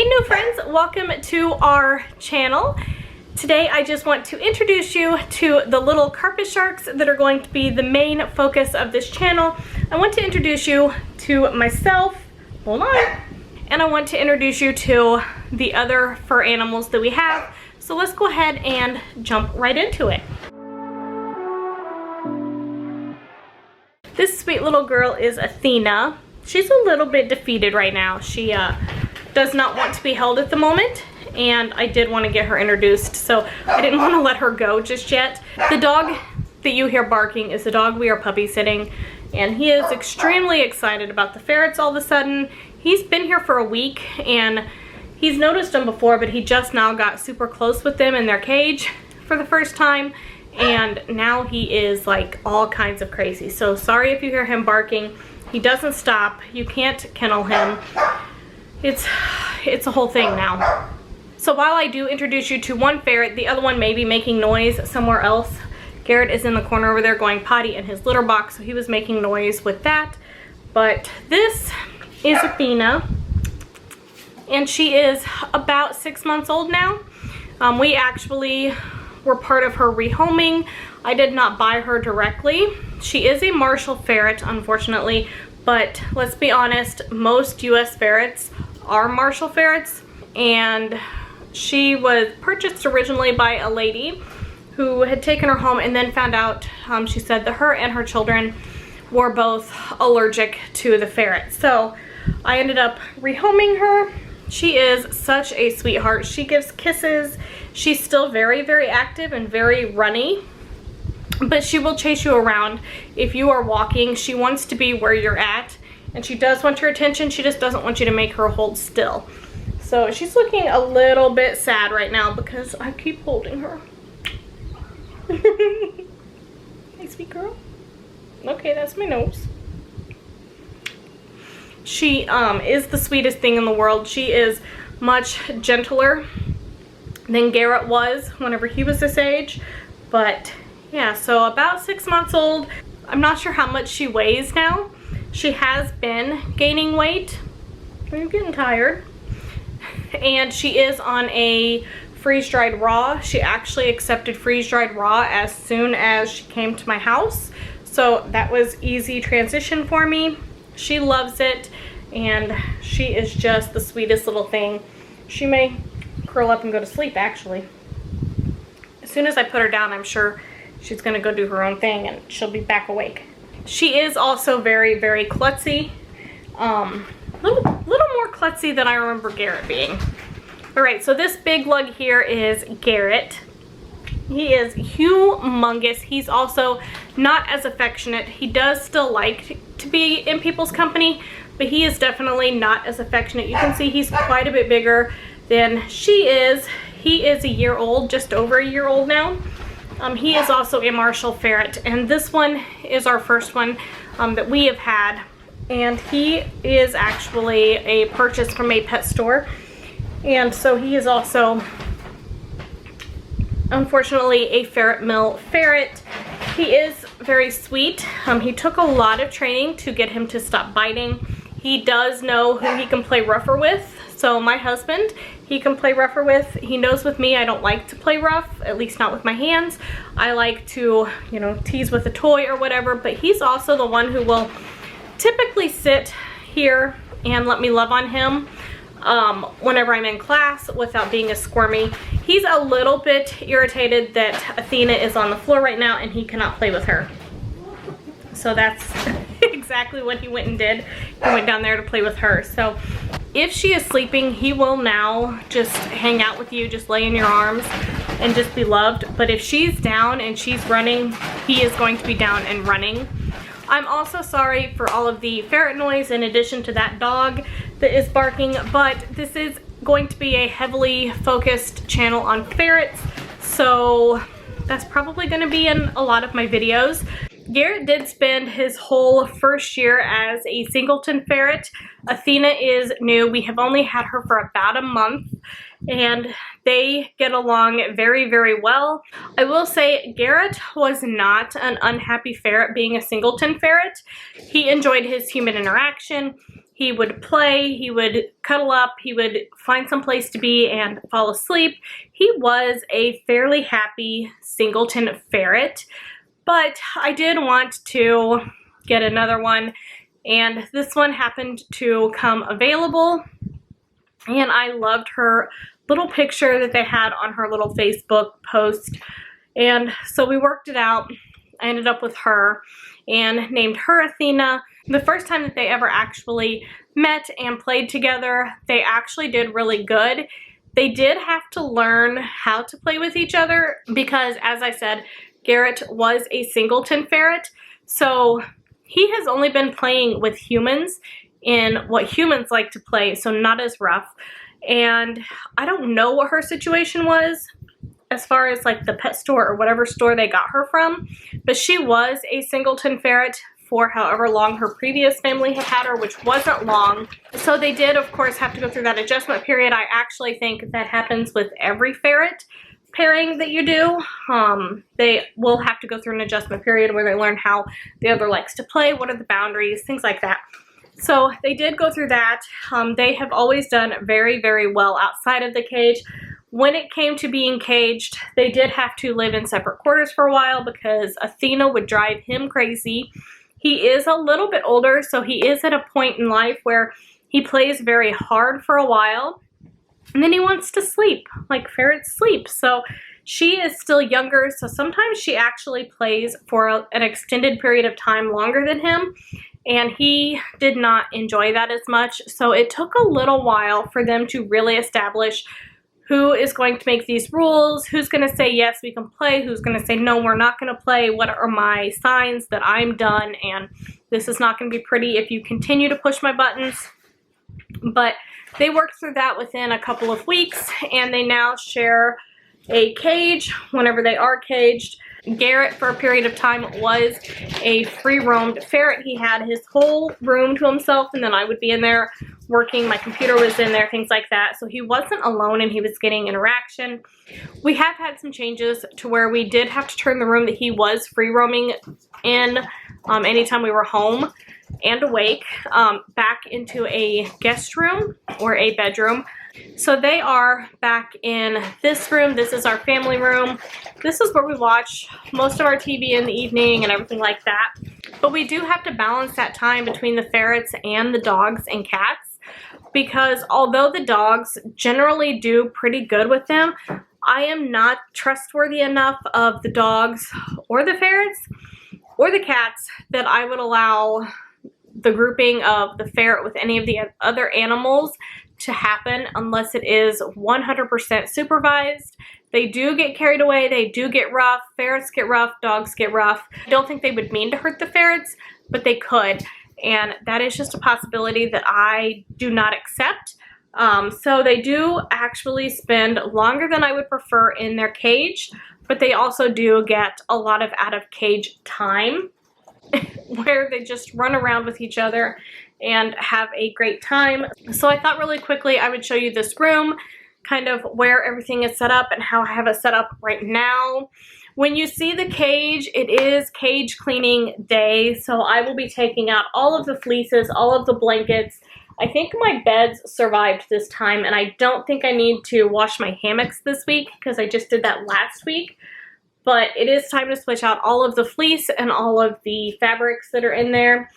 Hey new friends, welcome to our channel. Today I just want to introduce you to the little carpet sharks that are going to be the main focus of this channel. I want to introduce you to myself, hold on, and I want to introduce you to the other fur animals that we have. So let's go ahead and jump right into it. This sweet little girl is Athena. She's a little bit defeated right now. She does not want to be held at the moment, and I did want to get her introduced, so I didn't want to let her go just yet. The dog that you hear barking is the dog we are puppy sitting, and he is extremely excited about the ferrets all of a sudden. He's been here for a week, and he's noticed them before, but he just now got super close with them in their cage for the first time, and now he is like all kinds of crazy. So sorry if you hear him barking. He doesn't stop. You can't kennel him. It's a whole thing now. So while I do introduce you to one ferret, the other one may be making noise somewhere else. Gerret is in the corner over there going potty in his litter box, so he was making noise with that. But this is Athena, and she is about 6 months old now. We actually were part of her rehoming. I did not buy her directly. She is a Marshall ferret, unfortunately, but let's be honest, most US ferrets are Marshall ferrets, and she was purchased originally by a lady who had taken her home and then found out, she said that her and her children were both allergic to the ferret. So I ended up rehoming her. She is such a sweetheart. She gives kisses. She's still very, very active and very runny, but she will chase you around if you are walking. She wants to be where you're at, and she does want your attention. She just doesn't want you to make her hold still. So she's looking a little bit sad right now because I keep holding her. Hey, sweet girl. Okay, that's my nose. She is the sweetest thing in the world. She is much gentler than Gerret was whenever he was this age. But yeah, so about 6 months old. I'm not sure how much she weighs now. She has been gaining weight. I'm getting tired. And she is on a freeze-dried raw. She actually accepted freeze-dried raw as soon as she came to my house. So that was easy transition for me. She loves it, and she is just the sweetest little thing. She may curl up and go to sleep, actually. As soon as I put her down, I'm sure she's gonna go do her own thing and she'll be back awake. She is also very, very klutzy. Little more klutzy than I remember Gerret being. All right, so this big lug here is Gerret. He is humongous. He's also not as affectionate. He does still like to be in people's company, but he is definitely not as affectionate. You can see he's quite a bit bigger than she is. He is a year old, just over a year old now. He is also a Marshall ferret, and this one is our first one that we have had, and he is actually a purchase from a pet store, and so he is also unfortunately a ferret mill ferret. He is very sweet. He took a lot of training to get him to stop biting. He does know who he can play rougher with. So my husband, he can play rougher with. He knows with me I don't like to play rough, at least not with my hands. I like to, you know, tease with a toy or whatever, but he's also the one who will typically sit here and let me love on him whenever I'm in class without being a squirmy. He's a little bit irritated that Athena is on the floor right now and he cannot play with her. So that's exactly what he went and did. He went down there to play with her. So if she is sleeping, he will now just hang out with you, just lay in your arms and just be loved. But if she's down and she's running, he is going to be down and running. I'm also sorry for all of the ferret noise in addition to that dog that is barking, but this is going to be a heavily focused channel on ferrets, so that's probably going to be in a lot of my videos. Gerret did spend his whole first year as a singleton ferret. Athena is new. We have only had her for about a month, and they get along very, very well. I will say Gerret was not an unhappy ferret being a singleton ferret. He enjoyed his human interaction. He would play, he would cuddle up, he would find some place to be and fall asleep. He was a fairly happy singleton ferret, but I did want to get another one, and this one happened to come available, and I loved her little picture that they had on her little Facebook post, and so we worked it out. I ended up with her and named her Athena. The first time that they ever actually met and played together, they actually did really good. They did have to learn how to play with each other because, as I said, Gerret was a singleton ferret, so he has only been playing with humans in what humans like to play, so not as rough. And I don't know what her situation was as far as like the pet store or whatever store they got her from, but she was a singleton ferret for however long her previous family had had her, which wasn't long. So they did, of course, have to go through that adjustment period. I actually think that happens with every ferret pairing that you do. They will have to go through an adjustment period where they learn how the other likes to play, what are the boundaries, things like that. So they did go through that. They have always done very, very well outside of the cage. When it came to being caged, they did have to live in separate quarters for a while because Athena would drive him crazy. He is a little bit older, so he is at a point in life where he plays very hard for a while, and then he wants to sleep, like ferrets sleep. So she is still younger, so sometimes she actually plays for an extended period of time longer than him, and he did not enjoy that as much. So it took a little while for them to really establish who is going to make these rules, who's going to say yes, we can play, who's going to say no, we're not going to play, what are my signs that I'm done, and this is not going to be pretty if you continue to push my buttons. But they worked through that within a couple of weeks, and they now share a cage whenever they are caged. Gerret, for a period of time, was a free-roamed ferret. He had his whole room to himself, and then I would be in there working. My computer was in there, things like that. So he wasn't alone, and he was getting interaction. We have had some changes to where we did have to turn the room that he was free-roaming in anytime we were home and awake back into a guest room or a bedroom. So they are back in this room. This is our family room. This is where we watch most of our TV in the evening and everything like that. But we do have to balance that time between the ferrets and the dogs and cats, because although the dogs generally do pretty good with them, I am not trustworthy enough of the dogs or the ferrets or the cats that I would allow the grouping of the ferret with any of the other animals to happen unless it is 100% supervised. They do get carried away, they do get rough, ferrets get rough, dogs get rough. I don't think they would mean to hurt the ferrets, but they could, and that is just a possibility that I do not accept. So they do actually spend longer than I would prefer in their cage, but they also do get a lot of out of cage time where they just run around with each other and have a great time. So I thought really quickly I would show you this room, kind of where everything is set up and how I have it set up right now. When you see the cage, it is cage cleaning day, so I will be taking out all of the fleeces, all of the blankets. I think my beds survived this time, and I don't think I need to wash my hammocks this week because I just did that last week. But it is time to switch out all of the fleece and all of the fabrics that are in there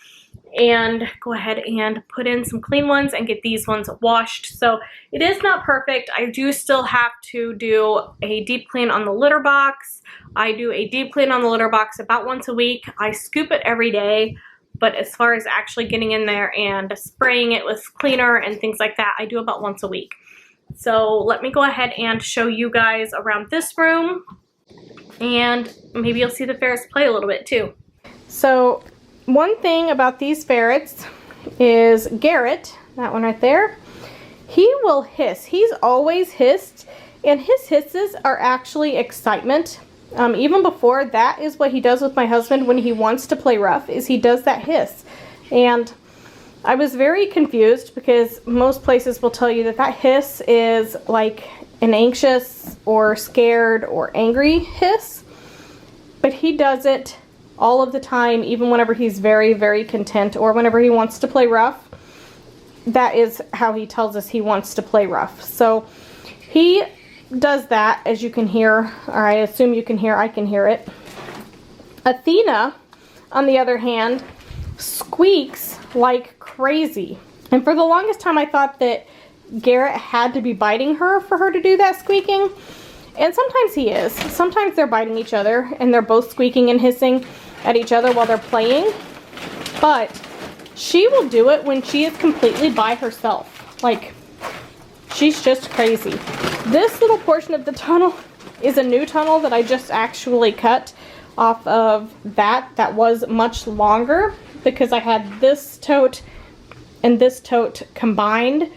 and go ahead and put in some clean ones and get these ones washed. So it is not perfect. I do still have to do a deep clean on the litter box. I do a deep clean on the litter box about once a week. I scoop it every day, but as far as actually getting in there and spraying it with cleaner and things like that, I do about once a week. So let me go ahead and show you guys around this room, and maybe you'll see the ferrets play a little bit too. So one thing about these ferrets is Gerret, that one right there, he will hiss. He's always hissed, and his hisses are actually excitement. Even before, that is what he does with my husband when he wants to play rough, is he does that hiss. And I was very confused because most places will tell you that that hiss is like an anxious or scared or angry hiss, but he does it all of the time, even whenever he's very, very content or whenever he wants to play rough. that is how he tells us he wants to play rough. So he does that, as you can hear, or I assume you can hear, I can hear it. Athena, on the other hand, squeaks like crazy. And for the longest time I thought that Gerret had to be biting her for her to do that squeaking. And sometimes he is. Sometimes they're biting each other and they're both squeaking and hissing at each other while they're playing. But she will do it when she is completely by herself. Like, she's just crazy. This little portion of the tunnel is a new tunnel that I just actually cut off of that was much longer because I had this tote and this tote combined.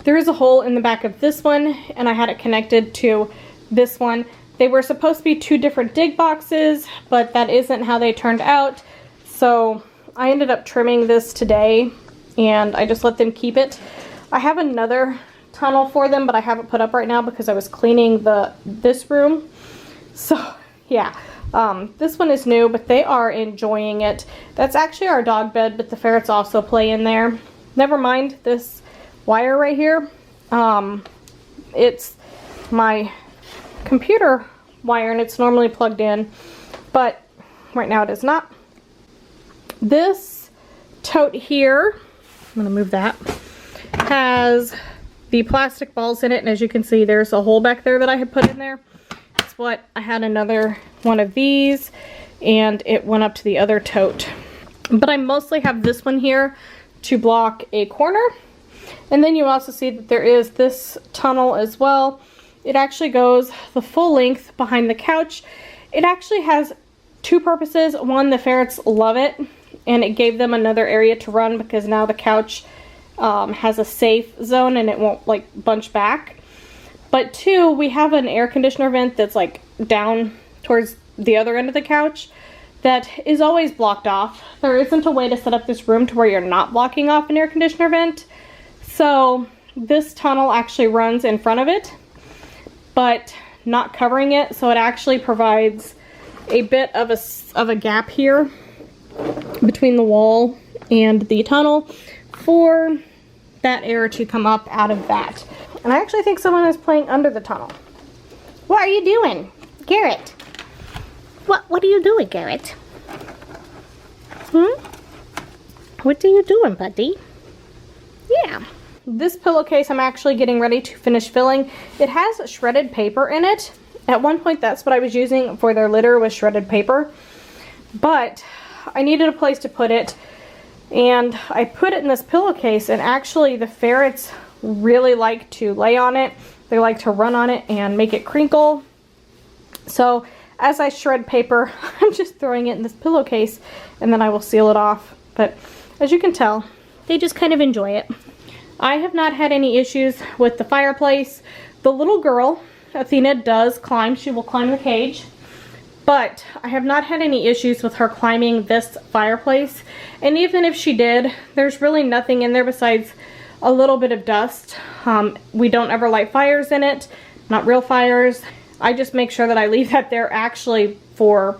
There is a hole in the back of this one and I had it connected to this one. They were supposed to be two different dig boxes, but that isn't how they turned out. So I ended up trimming this today and I just let them keep it. I have another tunnel for them, but I haven't put up right now because I was cleaning this room. So yeah, this one is new, but they are enjoying it. That's actually our dog bed, but the ferrets also play in there. Never mind this wire right here. It's my computer wire and it's normally plugged in, but right now it is not. This tote here, I'm gonna move that, has the plastic balls in it, and as you can see there's a hole back there that I had put in there. That's what I had, another one of these, and it went up to the other tote. But I mostly have this one here to block a corner. And then you also see that there is this tunnel as well. It actually goes the full length behind the couch. It actually has two purposes. One, the ferrets love it, and it gave them another area to run because now the couch has a safe zone and it won't like bunch back. But two, we have an air conditioner vent that's like down towards the other end of the couch that is always blocked off. There isn't a way to set up this room to where you're not blocking off an air conditioner vent. So this tunnel actually runs in front of it, but not covering it. So it actually provides a bit of a gap here between the wall and the tunnel for that air to come up out of that. And I actually think someone is playing under the tunnel. What are you doing, Gerret? What are you doing, Gerret? What are you doing, buddy? Yeah. This pillowcase I'm actually getting ready to finish filling. It has shredded paper in it. At one point that's what I was using for their litter, was shredded paper. But I needed a place to put it, and I put it in this pillowcase, and actually the ferrets really like to lay on it. They like to run on it and make it crinkle. So as I shred paper, I'm just throwing it in this pillowcase and then I will seal it off. But as you can tell, they just kind of enjoy it. I have not had any issues with the fireplace. The little girl, Athena, does climb. She will climb the cage. But I have not had any issues with her climbing this fireplace. And even if she did, there's really nothing in there besides a little bit of dust. We don't ever light fires in it, not real fires. I just make sure that I leave that there actually for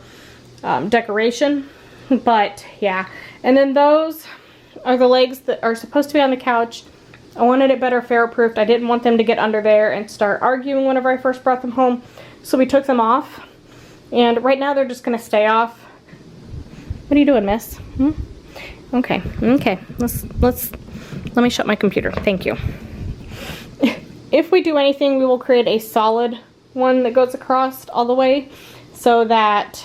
decoration. But yeah, and then those are the legs that are supposed to be on the couch. I wanted it better ferret proofed. I didn't want them to get under there and start arguing whenever I first brought them home. So we took them off. And right now they're just gonna stay off. What are you doing, miss? Okay, okay. Let me shut my computer. Thank you. If we do anything, we will create a solid one that goes across all the way so that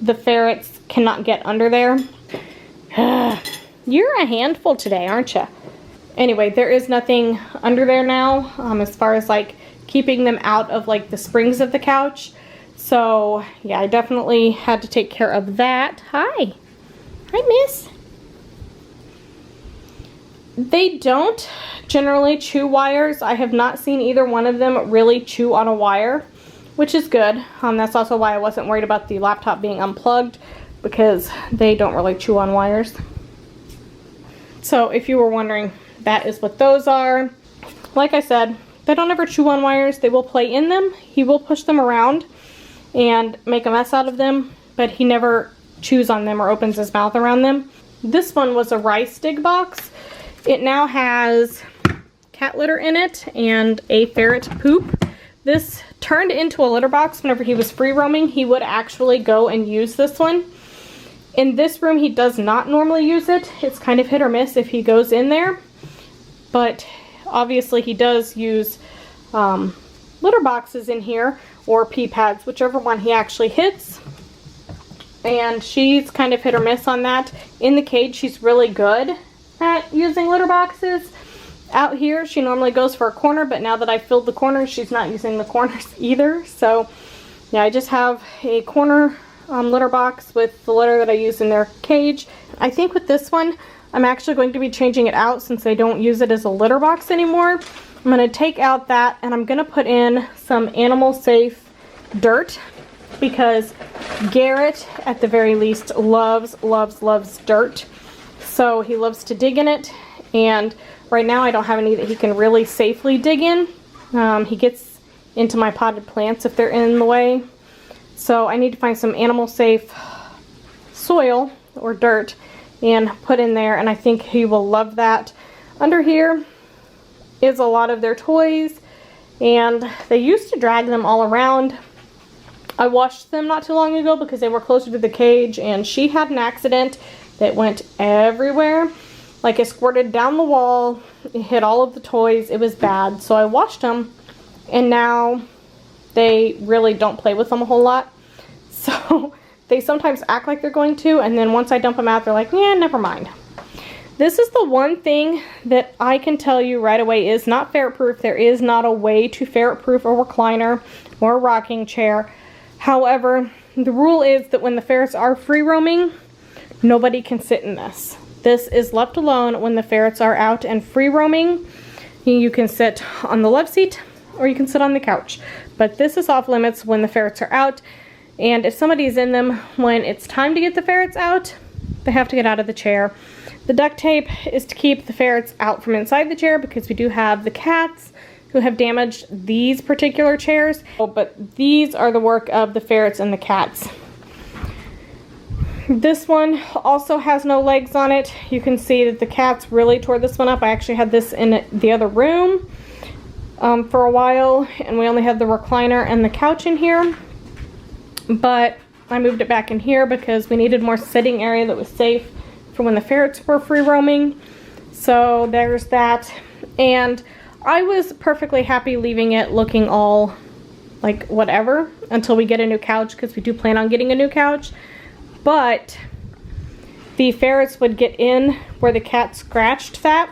the ferrets cannot get under there. You're a handful today, aren't you? Anyway, there is nothing under there now, as far as like keeping them out of like the springs of the couch. So yeah, I definitely had to take care of that. Hi. Hi, miss. They don't generally chew wires. I have not seen either one of them really chew on a wire, which is good. That's also why I wasn't worried about the laptop being unplugged, because they don't really chew on wires. So if you were wondering, that is what those are. Like I said, they don't ever chew on wires. They will play in them. He will push them around and make a mess out of them, but he never chews on them or opens his mouth around them. This one was a rice dig box. It now has cat litter in it and a ferret poop. This turned into a litter box whenever he was free roaming. He would actually go and use this one. In this room, he does not normally use it. It's kind of hit or miss if he goes in there. But obviously he does use litter boxes in here, or pee pads, whichever one he actually hits. And she's kind of hit or miss on that. In the cage, she's really good at using litter boxes. Out here, she normally goes for a corner, but now that I filled the corners, she's not using the corners either. So yeah, I just have a corner litter box with the litter that I use in their cage. I think with this one, I'm actually going to be changing it out since I don't use it as a litter box anymore. I'm going to take out that and I'm going to put in some animal safe dirt, because Gerret, at the very least, loves dirt. So he loves to dig in it, and right now I don't have any that he can really safely dig in. He gets into my potted plants if they're in the way. So I need to find some animal safe soil or dirt and put in there, and I think he will love that. Under here is a lot of their toys, and they used to drag them all around. I washed them not too long ago because they were closer to the cage, and she had an accident that went everywhere. Like, it squirted down the wall, it hit all of the toys, it was bad. So I washed them, and now they really don't play with them a whole lot. So they sometimes act like they're going to, and then once I dump them out, they're like, yeah, never mind. This is the one thing that I can tell you right away is not ferret proof. There is not a way to ferret proof a recliner or a rocking chair. However, the rule is that when the ferrets are free roaming, nobody can sit in this. This is left alone when the ferrets are out and free roaming. You can sit on the love seat or you can sit on the couch. But this is off limits when the ferrets are out. And if somebody's in them when it's time to get the ferrets out, they have to get out of the chair. The duct tape is to keep the ferrets out from inside the chair, because we do have the cats who have damaged these particular chairs. But these are the work of the ferrets and the cats. This one also has no legs on it. You can see that the cats really tore this one up. I actually had this in the other room for a while, and we only had the recliner and the couch in here. But I moved it back in here because we needed more sitting area that was safe for when the ferrets were free roaming. So there's that. And I was perfectly happy leaving it looking all like whatever until we get a new couch, because we do plan on getting a new couch. But the ferrets would get in where the cat scratched that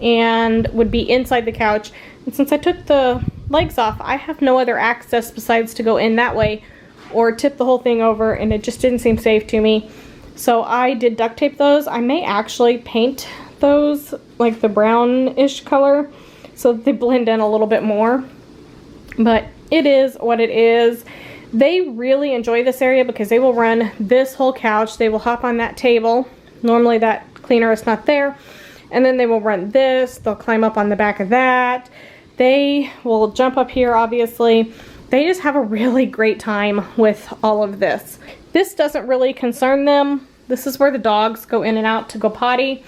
and would be inside the couch. And since I took the legs off, I have no other access besides to go in that way or tip the whole thing over, and it just didn't seem safe to me. So I did duct tape those. I may actually paint those like the brownish color so that they blend in a little bit more. But it is what it is. They really enjoy this area because they will run this whole couch. They will hop on that table. Normally that cleaner is not there. And then they will run this. They'll climb up on the back of that. They will jump up here, obviously. They just have a really great time with all of this. This doesn't really concern them. This is where the dogs go in and out to go potty.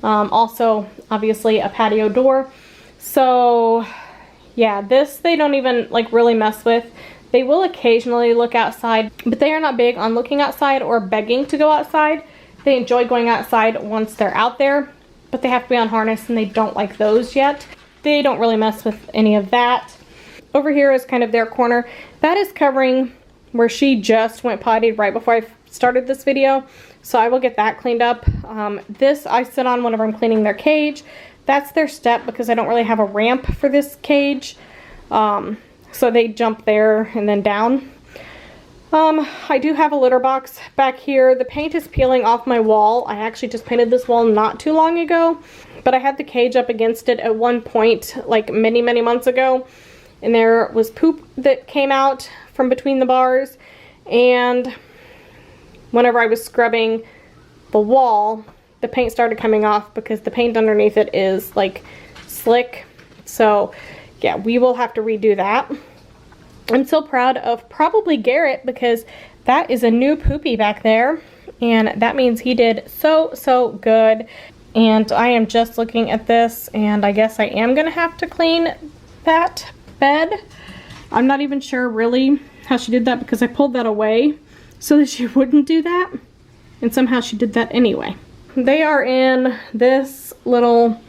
Also, obviously, a patio door. So, yeah, this they don't even like really mess with. They will occasionally look outside, but they are not big on looking outside or begging to go outside. They enjoy going outside once they're out there, but they have to be on harness, and they don't like those yet. They don't really mess with any of that. Over here is kind of their corner. That is covering where she just went potty right before I started this video. So I will get that cleaned up. This I sit on whenever I'm cleaning their cage. That's their step because I don't really have a ramp for this cage. So they jump there and then down. I do have a litter box back here. The paint is peeling off my wall. I actually just painted this wall not too long ago. But I had the cage up against it at one point, like many months ago. And there was poop that came out from between the bars. And whenever I was scrubbing the wall, the paint started coming off because the paint underneath it is like slick. So yeah, we will have to redo that. I'm so proud of probably Gerret because that is a new poopy back there. And that means he did so good. And I am just looking at this, and I guess I am gonna have to clean that bed. I'm not even sure really how she did that, because I pulled that away so that she wouldn't do that, and somehow she did that anyway. They are in this little,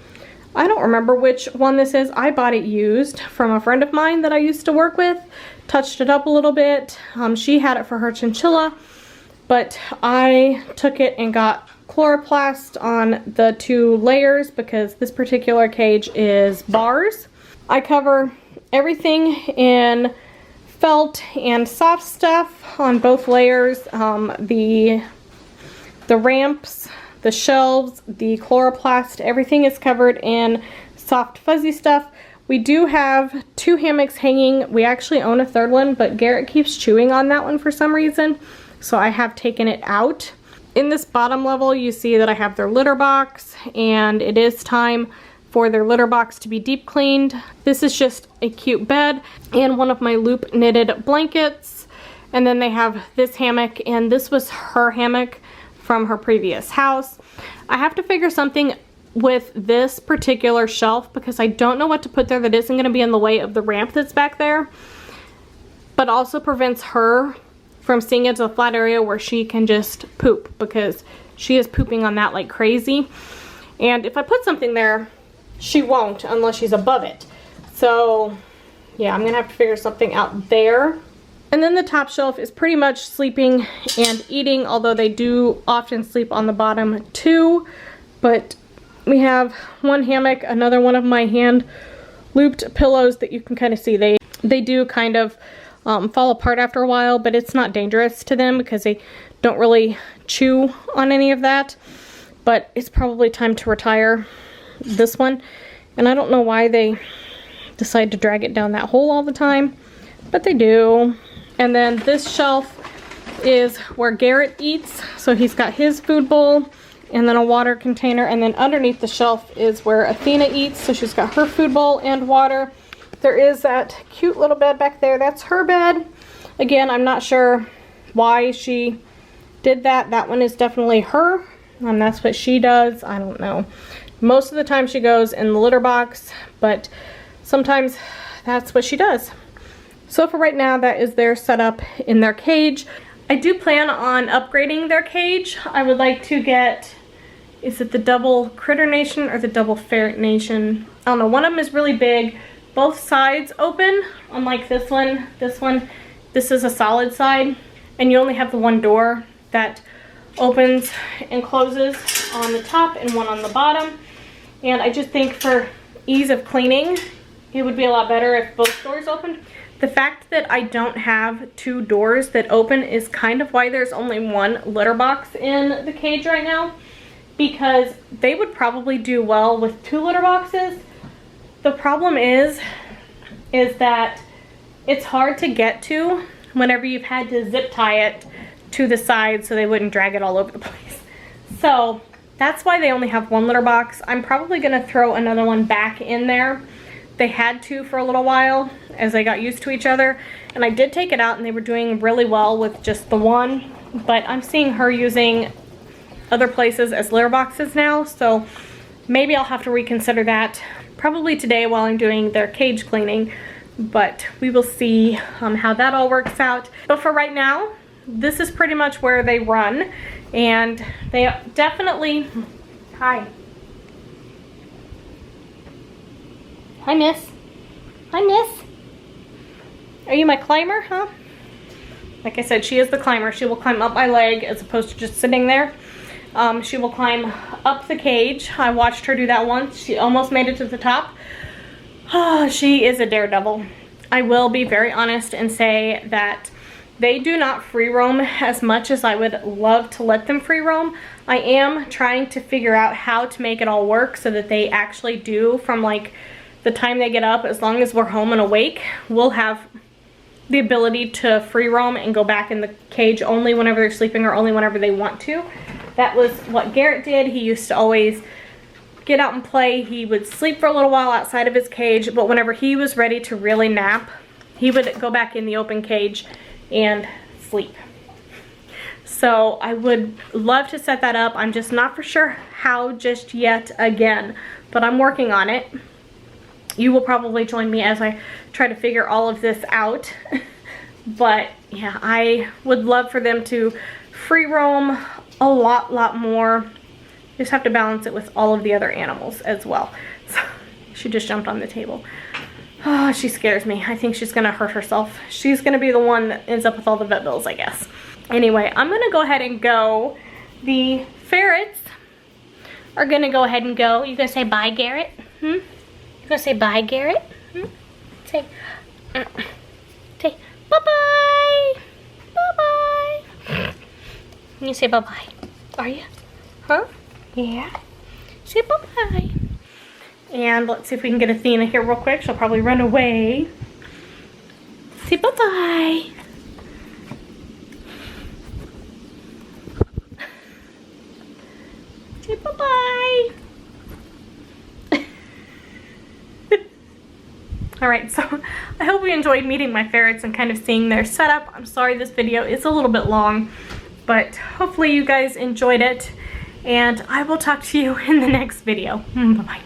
I don't remember which one this is. I bought it used from a friend of mine that I used to work with. Touched it up a little bit. She had it for her chinchilla, but I took it and got chloroplast on the 2 layers because this particular cage is bars. I cover everything in felt and soft stuff on both layers. The ramps, the shelves, the chloroplast, everything is covered in soft fuzzy stuff. We do have 2 hammocks hanging. We actually own a 3rd one, but Gerret keeps chewing on that one for some reason, so I have taken it out. In this bottom level, you see that I have their litter box, and it is time for their litter box to be deep cleaned. This is just a cute bed and one of my loop knitted blankets. And then they have this hammock, and this was her hammock from her previous house. I have to figure something with this particular shelf because I don't know what to put there that isn't going to be in the way of the ramp that's back there, but also prevents her from seeing it to a flat area where she can just poop, because she is pooping on that like crazy. And if I put something there, she won't unless she's above it. So yeah, I'm gonna have to figure something out there. And then the top shelf is pretty much sleeping and eating, although they do often sleep on the bottom too. But we have one hammock, another one of my hand looped pillows that you can kind of see. They do kind of fall apart after a while, but it's not dangerous to them because they don't really chew on any of that. But it's probably time to retire this one. And I don't know why they decide to drag it down that hole all the time, but they do. And then this shelf is where Gerret eats. So he's got his food bowl and then a water container. And then underneath the shelf is where Athena eats. So she's got her food bowl and water. There is that cute little bed back there. That's her bed. Again, I'm not sure why she did that. That one is definitely her. And that's what she does. I don't know. Most of the time she goes in the litter box, but sometimes that's what she does. So for right now, that is their setup in their cage. I do plan on upgrading their cage. I would like to get, is it the double Critter Nation or the double Ferret Nation? I don't know, one of them is really big. Both sides open, unlike this one. This is a solid side, and you only have the one door that opens and closes on the top and one on the bottom. And I just think for ease of cleaning, it would be a lot better if both doors opened. The fact that I don't have 2 doors that open is kind of why there's only one litter box in the cage right now, because they would probably do well with 2 litter boxes. The problem is that it's hard to get to whenever you've had to zip tie it to the side so they wouldn't drag it all over the place. So that's why they only have 1 litter box. I'm probably gonna throw another one back in there. They had to for a little while as they got used to each other, and I did take it out and they were doing really well with just the one, but I'm seeing her using other places as litter boxes now, so maybe I'll have to reconsider that probably today while I'm doing their cage cleaning, but we will see how that all works out. But for right now, this is pretty much where they run, and they definitely, hi miss, are you my climber, huh? Like I said, she is the climber. She will climb up my leg as opposed to just sitting there. She will climb up the cage. I watched her do that once. She almost made it to the top. She is a daredevil. I will be very honest and say that they do not free roam as much as I would love to let them free roam. I am trying to figure out how to make it all work so that they actually do, from like the time they get up, as long as we're home and awake, we'll have the ability to free roam and go back in the cage only whenever they're sleeping or only whenever they want to. That was what Gerret did. He used to always get out and play. He would sleep for a little while outside of his cage, but whenever he was ready to really nap, he would go back in the open cage and sleep. So I would love to set that up. I'm just not for sure how just yet again, but I'm working on it. You will probably join me as I try to figure all of this out. But yeah, I would love for them to free roam a lot more. Just have to balance it with all of the other animals as well. So she just jumped on the table. Oh, she scares me. I think she's gonna hurt herself. She's gonna be the one that ends up with all the vet bills, I guess. Anyway, I'm gonna go ahead and go. The ferrets are gonna go ahead and go. You gonna say bye, Gerret? You gonna say bye, Gerret? Say, say bye-bye. Bye-bye. You say bye-bye. Are you? Huh? Yeah. Say bye-bye. And let's see if we can get Athena here real quick. She'll probably run away. Say bye-bye. Say bye-bye. Alright, so I hope you enjoyed meeting my ferrets and kind of seeing their setup. I'm sorry this video is a little bit long, but hopefully you guys enjoyed it. And I will talk to you in the next video. Bye-bye.